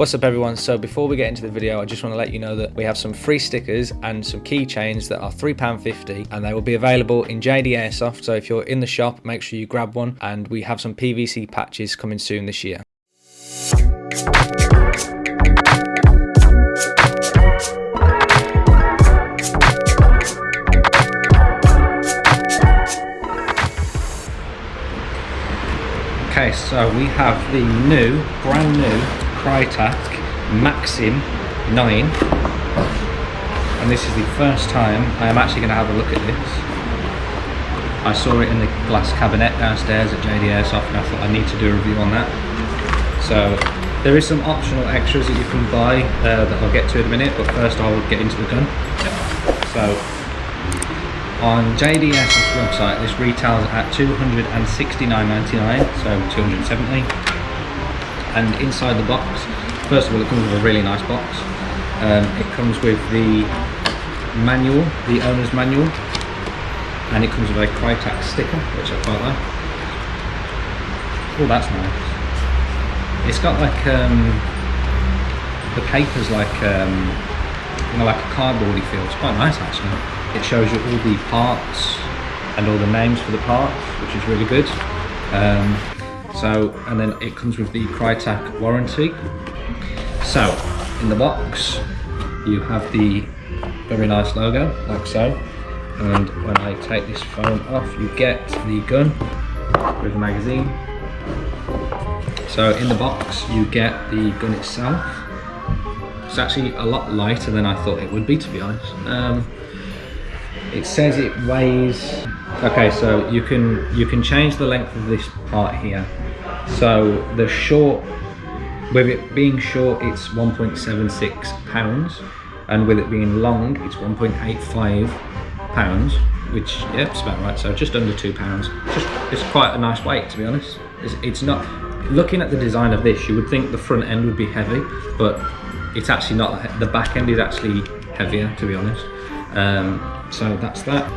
What's up everyone? So before we get into the video, I just want to let you know that we have some free stickers and some keychains that are £3.50 and they will be available in JD Airsoft. So if you're in the shop, make sure you grab one, and we have some PVC patches coming soon this year. Okay, so we have the brand new Krytac Maxim 9, and this is the first time I am actually going to have a look at this. I saw it in the glass cabinet downstairs at JD Airsoft and I thought I need to do a review on that. So there is some optional extras that you can buy that I'll get to in a minute, but first I will get into the gun. So on JD Airsoft's website, this retails at $269.99, so $270. And inside the box, first of all, it comes with a really nice box. It comes with the manual, the owner's manual, and it comes with a Krytac sticker, which I quite like. Oh, that's nice. It's got like the paper's like you know, like a cardboardy feel. It's quite nice actually. It shows you all the parts and all the names for the parts, which is really good. And then it comes with the Krytac warranty. So in the box you have the very nice logo, like so. And when I take this phone off, you get the gun with the magazine. So in the box you get the gun itself. It's actually a lot lighter than I thought it would be, to be honest. It says it weighs, okay, so you can change the length of this part here. So the short, with it being short, it's 1.76 pounds, and with it being long, it's 1.85 pounds, which, yeah, it's about right. So just under 2 pounds. It's quite a nice weight, to be honest. It's not, looking at the design of this, you would think the front end would be heavy, but it's actually not. The back end is actually heavier, to be honest. So that's that.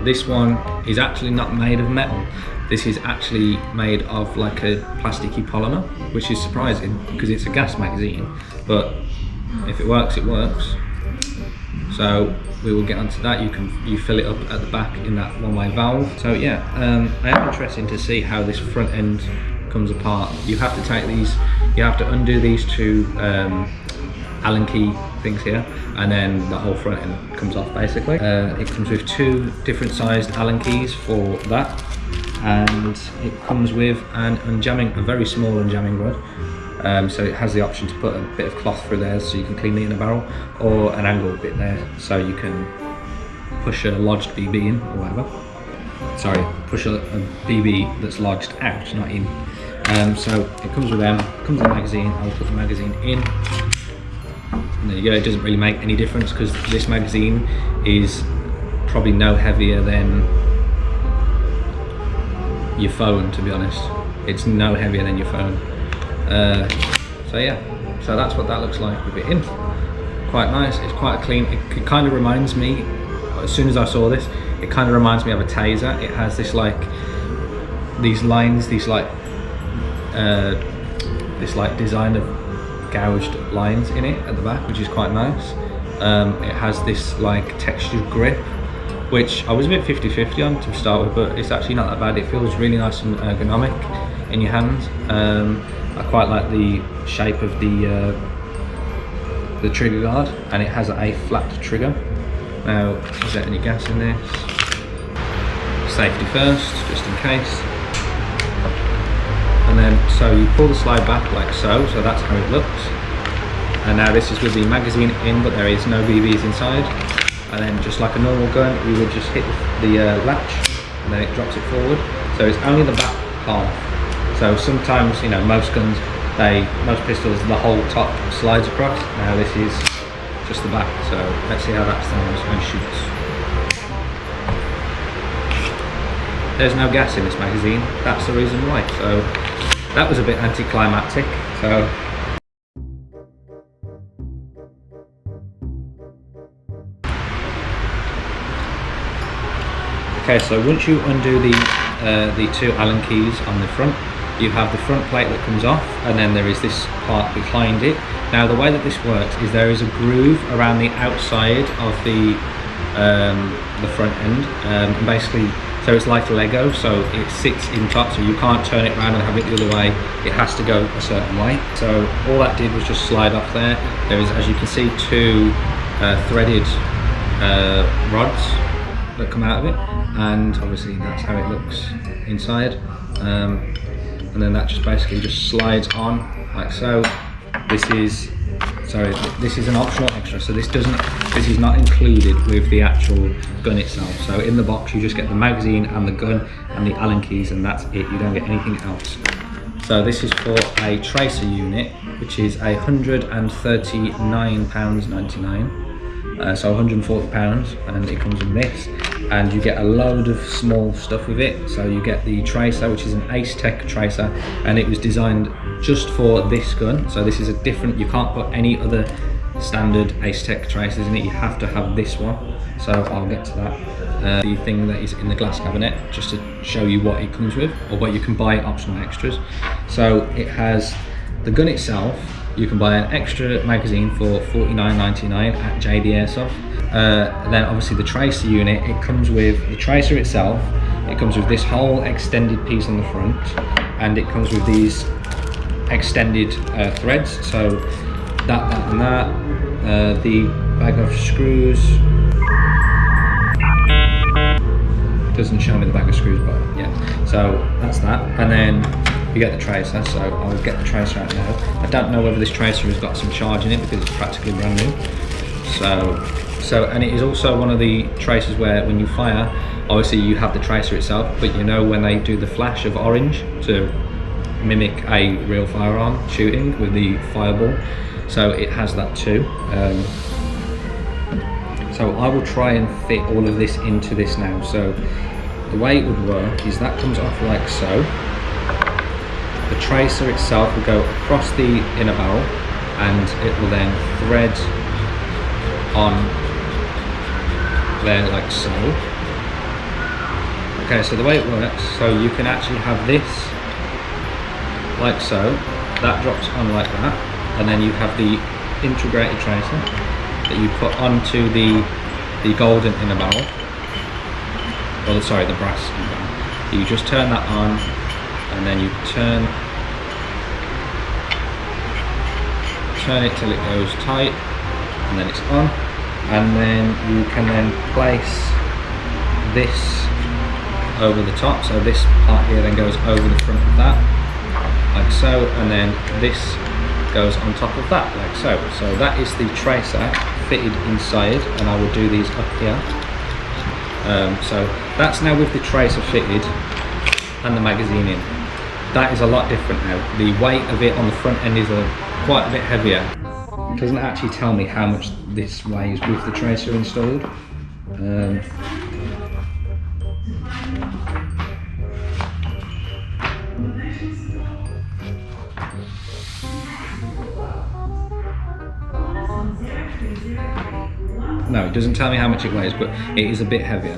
This one is actually not made of metal. This is actually made of like a plasticky polymer, which is surprising because it's a gas magazine, but if it works, it works. So we will get onto that. You fill it up at the back in that one-way valve. So yeah, I am interested to see how this front end comes apart. You have to take these, you have to undo these two Allen key things here, and then the whole front end comes off basically. It comes with 2 different sized Allen keys for that, and it comes with a very small unjamming rod. So it has the option to put a bit of cloth through there so you can clean it in a barrel, or an angled bit there so you can push a lodged BB in or whatever. Sorry, push a BB that's lodged out, not in. So it comes with them, comes with the magazine. I'll put the magazine in. And there you go. It doesn't really make any difference because this magazine is probably no heavier than your phone, to be honest. It's no heavier than your phone. So yeah, so that's what that looks like with it in. Quite nice. It's quite clean. It kind of reminds me, as soon as I saw this, it kind of reminds me of a taser. It has this like, these lines, this like design of gouged lines in it at the back, which is quite nice. It has this like textured grip, which I was a bit 50-50 on to start with, but it's actually not that bad. It feels really nice and ergonomic in your hands. I quite like the shape of the trigger guard, and it has a flat trigger. Now, is there any gas in this? Safety first, just in case. And then, so you pull the slide back like so that's how it looks. And now this is with the magazine in, but there is no BBs inside. And then just like a normal gun, we would just hit the latch, and then it drops it forward. So it's only the back half. So sometimes, you know, most guns, most pistols, the whole top slides across. Now this is just the back, so let's see how that sounds and shoots. There's no gas in this magazine, that's the reason why. So that was a bit anticlimactic. So okay, so once you undo the 2 Allen keys on the front, you have the front plate that comes off, and then there is this part behind it. Now the way that this works is there is a groove around the outside of the front end, and basically, so it's like Lego, so it sits in top, so you can't turn it around and have it the other way. It has to go a certain way. So all that did was just slide off there. There is, as you can see, two threaded rods that come out of it, and obviously that's how it looks inside. And then that just basically just slides on like so. This is an optional extra, so this is not included with the actual gun itself. So in the box you just get the magazine and the gun and the Allen keys, and that's it. You don't get anything else. So this is for a tracer unit, which is £139.99. So £140, and it comes with this, and you get a load of small stuff with it. So you get the tracer, which is an Ace Tech tracer, and it was designed just for this gun. So this is a different, you can't put any other standard Ace Tech tracers in it, you have to have this one. So I'll get to that. The thing that is in the glass cabinet, just to show you what it comes with, or what you can buy optional extras. So it has the gun itself. You can buy an extra magazine for $49.99 at JD Airsoft. Then obviously the tracer unit, it comes with the tracer itself, it comes with this whole extended piece on the front, and it comes with these extended threads, so that and that, the bag of screws. It doesn't show me the bag of screws, but yeah, so that's that. And then you get the tracer, so I'll get the tracer out now. I don't know whether this tracer has got some charge in it because it's practically brand new. And it is also one of the tracers where when you fire, obviously you have the tracer itself, but you know when they do the flash of orange to mimic a real firearm shooting with the fireball, so it has that too. So I will try and fit all of this into this now. So the way it would work is that comes off like so. The tracer itself will go across the inner barrel, and it will then thread on there like so. Okay, so the way it works, so you can actually have this like so, that drops on like that, and then you have the integrated tracer that you put onto the golden inner barrel, or sorry, the brass inner barrel. You just turn that on, and then you turn it till it goes tight, and then it's on, and then you can then place this over the top. So this part here then goes over the front of that like so, and then this goes on top of that like so. So that is the tracer fitted inside, and I will do these up here. So that's now with the tracer fitted and the magazine in. That is a lot different now. The weight of it on the front end is quite a bit heavier. It doesn't actually tell me how much this weighs with the tracer installed. No, it doesn't tell me how much it weighs, but it is a bit heavier.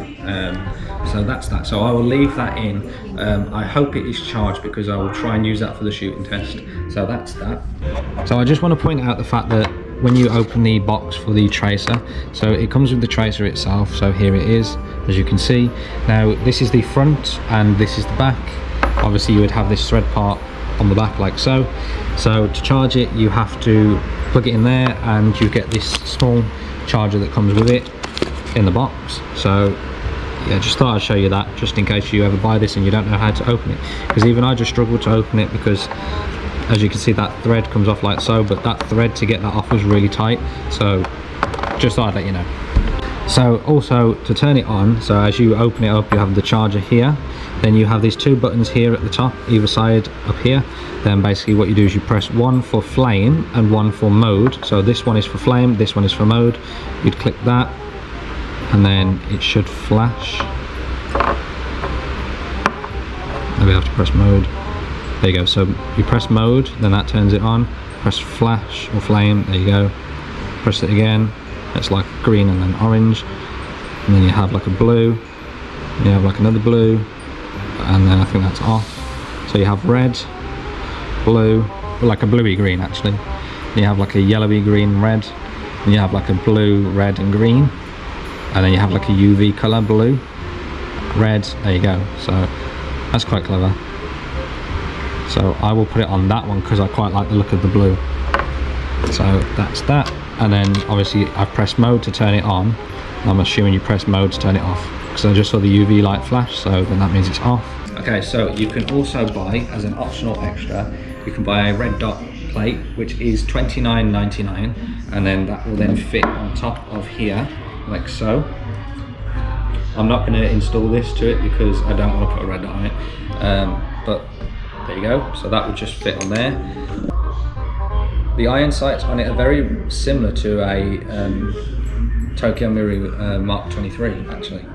So that's that. So I will leave that in. I hope it is charged because I will try and use that for the shooting test. So that's that. So I just want to point out the fact that when you open the box for the tracer, so it comes with the tracer itself. So here it is, as you can see. Now this is the front and this is the back. Obviously you would have this thread part on the back like so. So to charge it, you have to plug it in there, and you get this small charger that comes with it in the box. So yeah, just thought I'd show you that, just in case you ever buy this and you don't know how to open it, because even I just struggled to open it, because as you can see that thread comes off like so, but that thread to get that off was really tight. So just thought I'd let you know. So also to turn it on, so as you open it up, you have the charger here, then you have these two buttons here at the top, either side up here. Then basically what you do is you press one for flame and one for mode. So this one is for flame, this one is for mode. You'd click that, and then it should flash. Then we have to press mode. There you go. So you press mode, then that turns it on. Press flash or flame, there you go. Press it again, it's like green and then orange. And then you have like a blue, you have like another blue, and then I think that's off. So you have red, blue, like a bluey green actually. You have like a yellowy green red, and you have like a blue, red and green, and then you have like a UV colour, blue, red. There you go. So that's quite clever. So I will put it on that one because I quite like the look of the blue. So that's that, and then obviously I press mode to turn it on. I'm assuming you press mode to turn it off because I just saw the UV light flash, so then that means it's off. Okay, so you can also buy, as an optional extra, you can buy a red dot plate, which is $29.99, and then that will then fit on top of here, like so. I'm not going to install this to it because I don't want to put a red dot on it, but there you go. So that would just fit on there. The iron sights on it are very similar to a Tokyo Miru Mark 23 actually.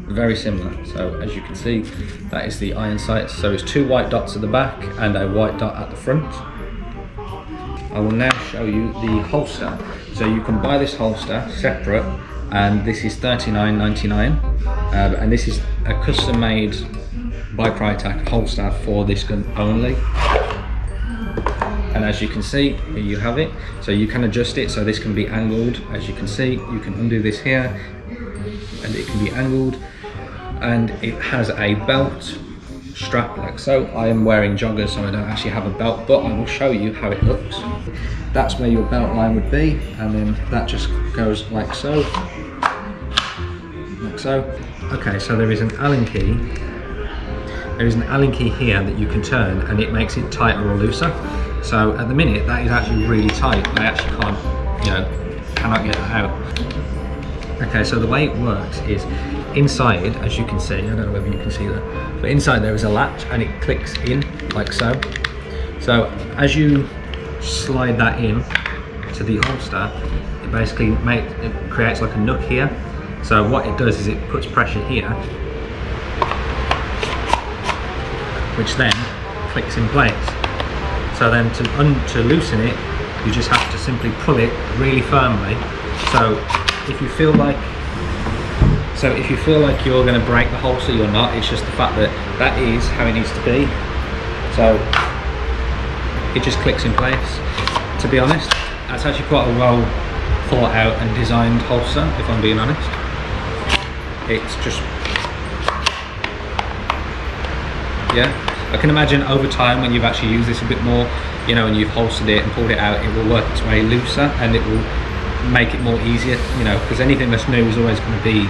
Very similar. So as you can see, that is the iron sights. So it's 2 white dots at the back and a white dot at the front. I will now show you the holster. So you can buy this holster separate, and this is $39.99, and this is a custom made by Krytac holster for this gun only. And as you can see, here you have it. So you can adjust it so this can be angled. As you can see, you can undo this here and it can be angled, and it has a belt strap like so. I am wearing joggers, so I don't actually have a belt, but I will show you how it looks. That's where your belt line would be, and then that just goes like so, like so. Okay, so there is an Allen key. There is an Allen key here that you can turn, and it makes it tighter or looser. So at the minute, that is actually really tight. I actually can't, cannot get it out. Okay, so the way it works is inside, as you can see, I don't know whether you can see that, but inside there is a latch and it clicks in like so. So as you slide that in to the holster, it basically it creates like a nook here. So what it does is it puts pressure here, which then clicks in place. So then to loosen it, you just have to simply pull it really firmly. So if you feel like you're going to break the holster, you're not. It's just the fact that that is how it needs to be. So it just clicks in place. To be honest, that's actually quite a well thought out and designed holster, if I'm being honest. It's just, yeah. I can imagine over time when you've actually used this a bit more, and you've holstered it and pulled it out, it will work its way looser and it will make it more easier, because anything that's new is always going to be,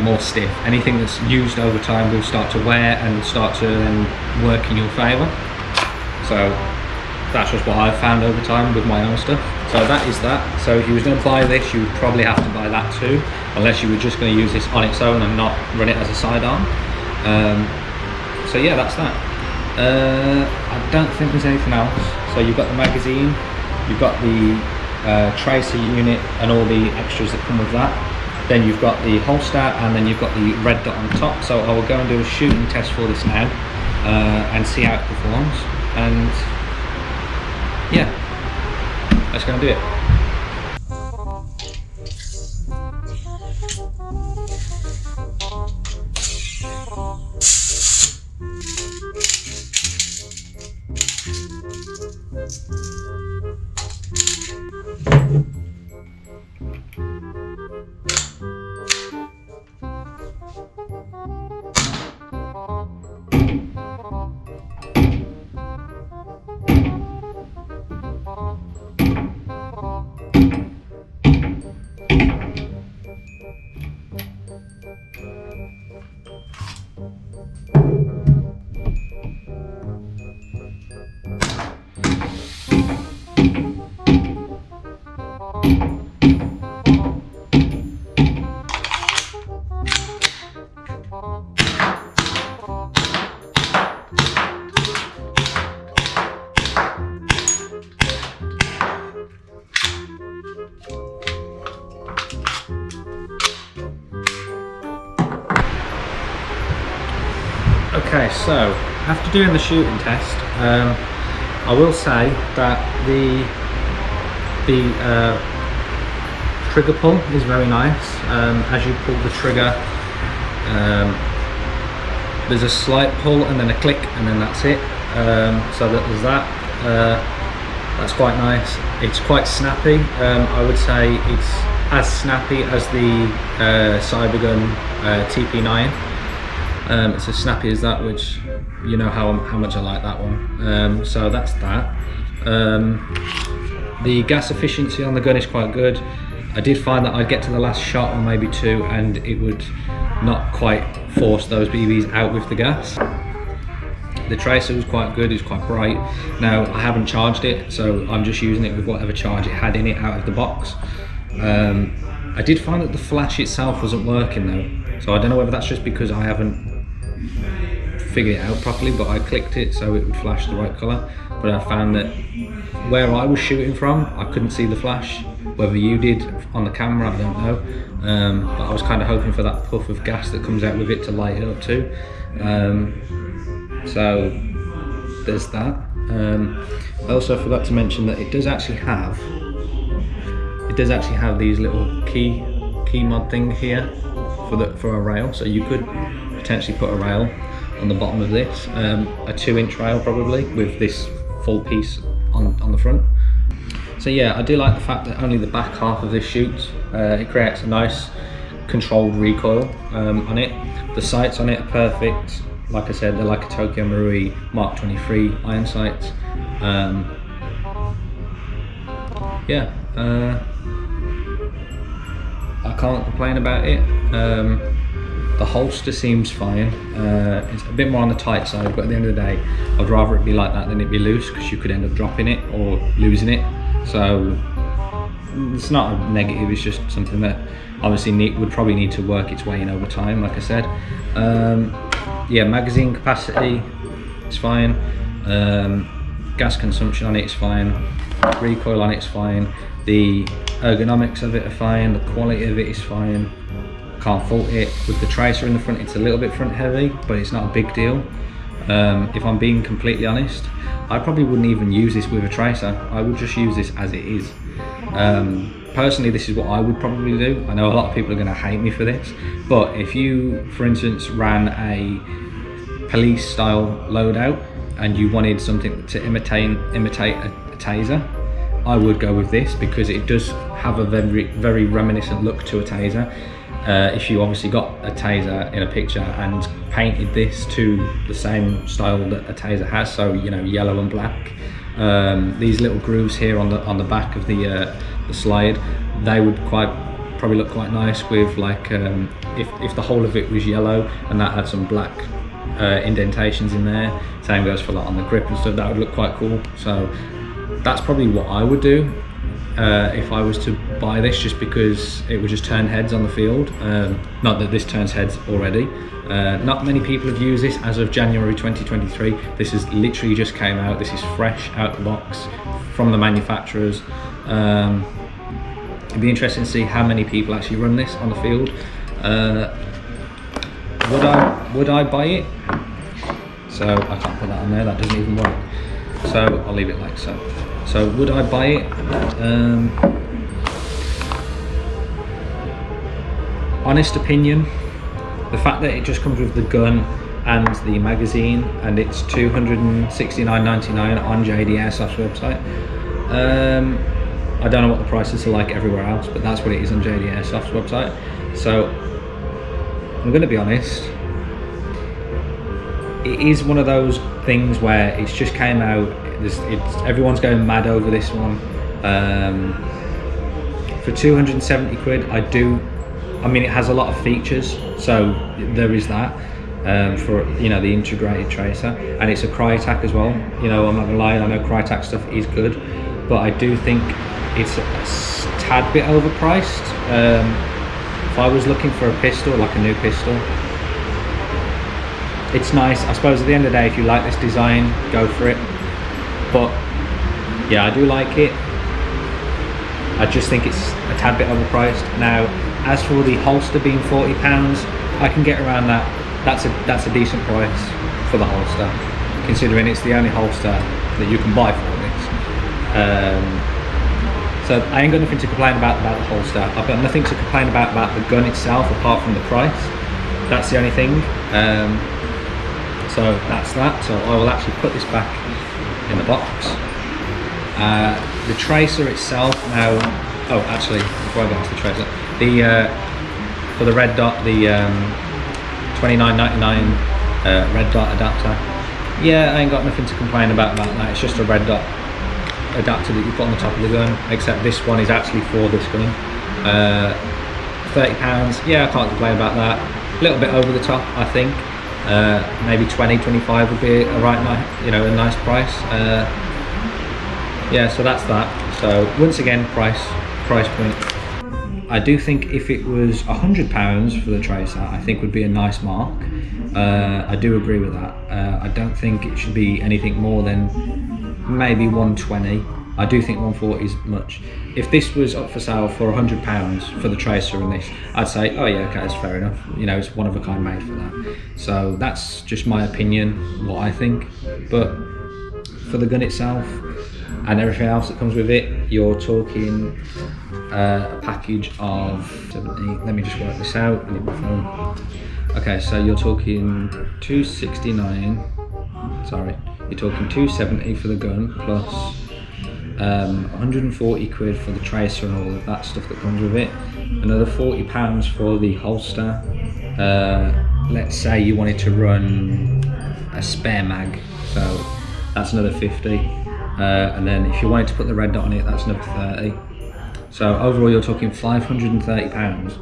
more stiff. Anything that's used over time will start to wear and start to then work in your favour. So that's just what I've found over time with my own stuff. So that is that. So if you was going to buy this, you would probably have to buy that too, unless you were just going to use this on its own and not run it as a sidearm. So yeah, that's that. I don't think there's anything else. So you've got the magazine, you've got the tracer unit and all the extras that come with that. Then you've got the holster, and then you've got the red dot on top. So I will go and do a shooting test for this now and see how it performs. And yeah, let's go and do it. Okay, so after doing the shooting test, I will say that the trigger pull is very nice. As you pull the trigger, There's a slight pull and then a click and then that's it. So there's that. That's quite nice. It's quite snappy. I would say it's as snappy as the Cybergun TP9. It's as snappy as that, which you know how much I like that one. So that's that. The gas efficiency on the gun is quite good. I did find that I'd get to the last shot or maybe two and it would not quite force those BBs out with the gas. The tracer was quite good, it was quite bright. Now I haven't charged it, so I'm just using it with whatever charge it had in it out of the box. I did find that the flash itself wasn't working though, so I don't know whether that's just because I haven't figured it out properly, but I clicked it so it would flash the right colour. But I found that where I was shooting from, I couldn't see the flash. Whether you did on the camera, I don't know. But I was kind of hoping for that puff of gas that comes out with it to light it up too. So there's that. I also forgot to mention that it does actually have these little key mod thing here for a rail. So you could potentially put a rail on the bottom of this, a 2-inch rail probably, with this full piece on the front. So yeah, I do like the fact that only the back half of this shoots. It creates a nice controlled recoil on it. The sights on it are perfect. Like I said, they're like a Tokyo Marui Mark 23 iron sights. Yeah, I can't complain about it. The holster seems fine. It's a bit more on the tight side, but at the end of the day, I'd rather it be like that than it be loose, because you could end up dropping it or losing it. So it's not a negative, it's just something that obviously would probably need to work its way in over time, like I said. Yeah, magazine capacity is fine. Gas consumption on it is fine. Recoil on it is fine. The ergonomics of it are fine. The quality of it is fine. Can't fault it. With the tracer in the front, it's a little bit front heavy, but it's not a big deal. If I'm being completely honest, I probably wouldn't even use this with a tracer. I would just use this as it is. Personally, this is what I would probably do. I know a lot of people are going to hate me for this, but if you, for instance, ran a police style loadout and you wanted something to imitate a taser, I would go with this, because it does have a very reminiscent look to a taser. If you obviously got a taser in a picture and painted this to the same style that a taser has, so you know, yellow and black, these little grooves here on the back of the slide, they would probably look quite nice with, like, if the whole of it was yellow and that had some black indentations in there. Same goes for like on the grip and stuff. That would look quite cool. So that's probably what I would do if I was to buy this, just because it would just turn heads on the field. Not that this turns heads already. Not many people have used this as of January 2023. This has literally just came out. This is fresh out the box from the manufacturers. It'd be interesting to see how many people actually run this on the field. Would I buy it? So I can't put that on there, that doesn't even work. So I'll leave it like so. So would I buy it? Honest opinion, the fact that it just comes with the gun and the magazine, and it's $269.99 on JD Airsoft's website. I don't know what the prices are like everywhere else, but that's what it is on JD Airsoft's website. So I'm going to be honest, it is one of those things where it's just came out, everyone's going mad over this one. For 270 quid, I mean, it has a lot of features, so there is that, for, you know, the integrated tracer, and it's a Krytac as well. You know, I'm not gonna lie, I know Krytac stuff is good, but I do think it's a tad bit overpriced. If I was looking for a pistol, like a new pistol, it's nice. I suppose at the end of the day, if you like this design, go for it. But yeah, I do like it. I just think it's a tad bit overpriced. Now, as for the holster being £40, I can get around that. That's a decent price for the holster, considering it's the only holster that you can buy for this. So I ain't got nothing to complain about the holster. I've got nothing to complain about the gun itself, apart from the price. That's the only thing. So that's that. So I will actually put this back in the box. The tracer itself now, oh actually, before I get to the tracer, for the red dot, the $29.99 red dot adapter, yeah, I ain't got nothing to complain about that. It's just a red dot adapter that you put on the top of the gun, except this one is actually for this gun. £30, yeah, I can't complain about that. A little bit over the top, I think. Maybe 20, 25 would be a a nice price. Yeah, so that's that. So once again, price point. I do think if it was £100 for the tracer, I think would be a nice mark. I do agree with that. I don't think it should be anything more than maybe 120. I do think 140 is much. If this was up for sale for £100 for the tracer and this, I'd say, oh yeah, okay, that's fair enough. It's one of a kind made for that. So that's just my opinion, what I think. But for the gun itself and everything else that comes with it, you're talking a package of 70. Let me just work this out. I need my phone. Okay, so you're talking 269. Sorry, you're talking 270 for the gun plus 140 quid for the tracer and all of that stuff that comes with it. Another £40 for the holster. Let's say you wanted to run a spare mag, so that's another 50. And then if you wanted to put the red dot on it, that's another 30. So overall you're talking £530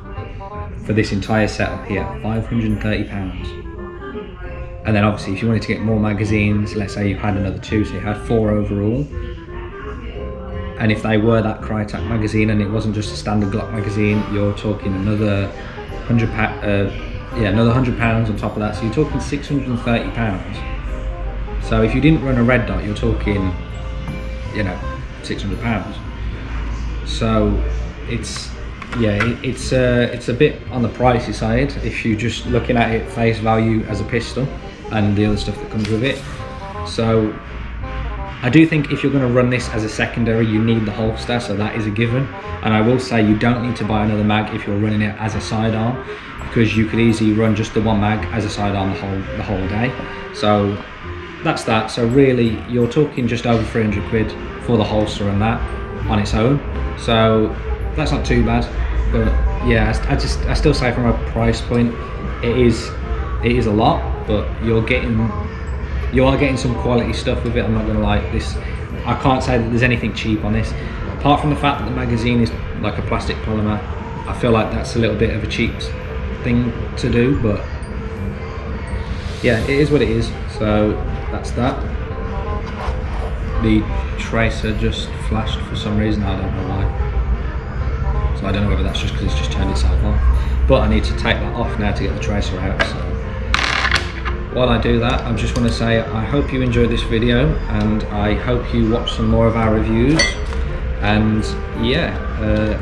for this entire setup here, £530. And then obviously if you wanted to get more magazines, let's say you had another 2, so you had 4 overall. And if they were that Krytac magazine and it wasn't just a standard Glock magazine, you're talking another £100 on top of that. So you're talking £630. So if you didn't run a red dot, you're talking, £600. So it's a bit on the pricey side if you're just looking at it face value as a pistol and the other stuff that comes with it. So I do think if you're going to run this as a secondary, you need the holster, so that is a given. And I will say you don't need to buy another mag if you're running it as a sidearm, because you could easily run just the one mag as a sidearm the whole day. So that's that. So really you're talking just over 300 quid for the holster and that on its own. So that's not too bad. But yeah, I still say from a price point, it is a lot, but you are getting some quality stuff with it. I'm not gonna lie, I can't say that there's anything cheap on this, apart from the fact that the magazine is like a plastic polymer. I feel like that's a little bit of a cheap thing to do, but yeah, it is what it is. So that's that. The tracer just flashed for some reason, I don't know why. So I don't know whether that's just because it's just turned itself off, but I need to take that off now to get the tracer out. So while I do that, I just want to say I hope you enjoyed this video, and I hope you watch some more of our reviews. And yeah,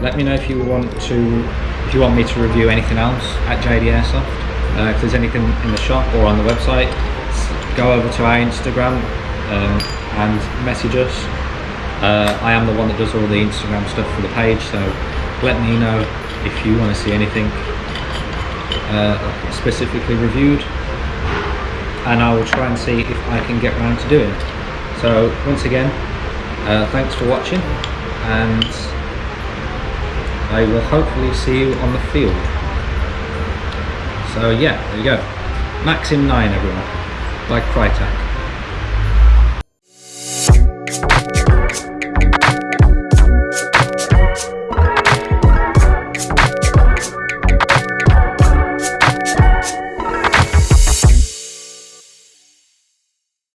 let me know if you want me to review anything else at JD Airsoft. If there's anything in the shop or on the website, go over to our Instagram and message us. I am the one that does all the Instagram stuff for the page, so let me know if you want to see anything specifically reviewed, and I will try and see if I can get around to doing it. So once again, thanks for watching, and I will hopefully see you on the field. So yeah, there you go. Maxim 9 everyone, by Krytac.